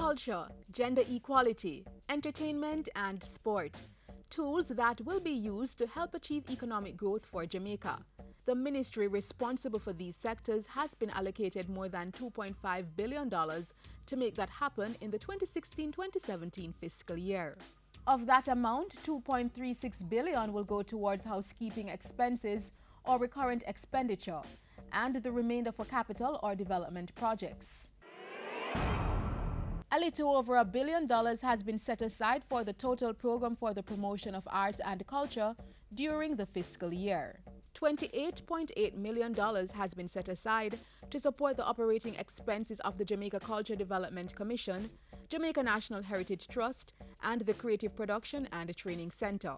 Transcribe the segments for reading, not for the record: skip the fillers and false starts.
culture, gender equality, entertainment, and sport. Tools that will be used to help achieve economic growth for Jamaica. The ministry responsible for these sectors has been allocated more than $2.5 billion to make that happen in the 2016-2017 fiscal year. Of that amount, $2.36 billion will go towards housekeeping expenses or recurrent expenditure, and the remainder for capital or development projects. A little over $1 billion has been set aside for the total program for the promotion of arts and culture during the fiscal year. $28.8 million has been set aside to support the operating expenses of the Jamaica Culture Development Commission, Jamaica National Heritage Trust, and the Creative Production and Training Center.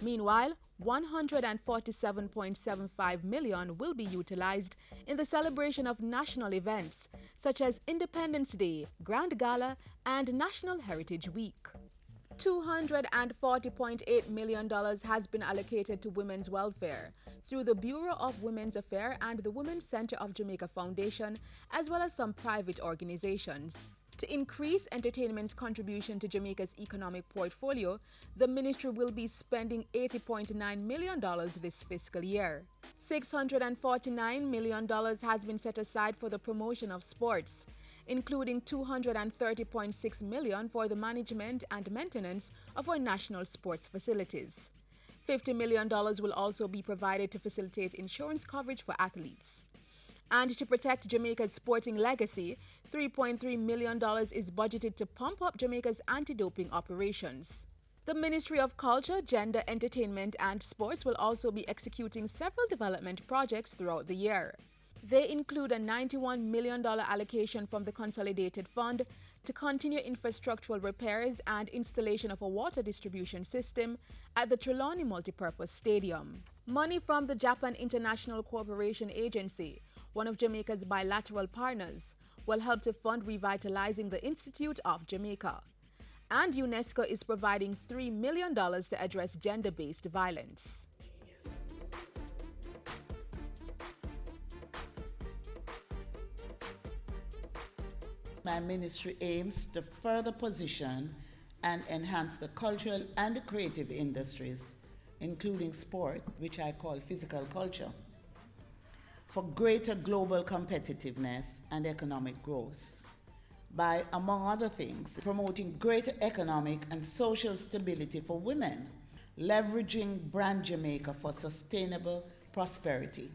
Meanwhile, $147.75 million will be utilized in the celebration of national events such as Independence Day, Grand Gala, and National Heritage Week. $240.8 million has been allocated to women's welfare through the Bureau of Women's Affairs and the Women's Center of Jamaica Foundation, as well as some private organizations. To increase entertainment's contribution to Jamaica's economic portfolio, the ministry will be spending $80.9 million this fiscal year. $649 million has been set aside for the promotion of sports, including $230.6 million for the management and maintenance of our national sports facilities. $50 million will also be provided to facilitate insurance coverage for athletes. And to protect Jamaica's sporting legacy, $3.3 million is budgeted to pump up Jamaica's anti-doping operations. The Ministry of Culture, Gender, Entertainment and Sports will also be executing several development projects throughout the year. They include a $91 million allocation from the Consolidated Fund to continue infrastructural repairs and installation of a water distribution system at the Trelawney Multipurpose Stadium. Money from the Japan International Cooperation Agency, one of Jamaica's bilateral partners, will help to fund revitalizing the Institute of Jamaica. And UNESCO is providing $3 million to address gender-based violence. My ministry aims to further position and enhance the cultural and the creative industries, including sport, which I call physical culture, for greater global competitiveness and economic growth by, among other things, promoting greater economic and social stability for women, leveraging Brand Jamaica for sustainable prosperity.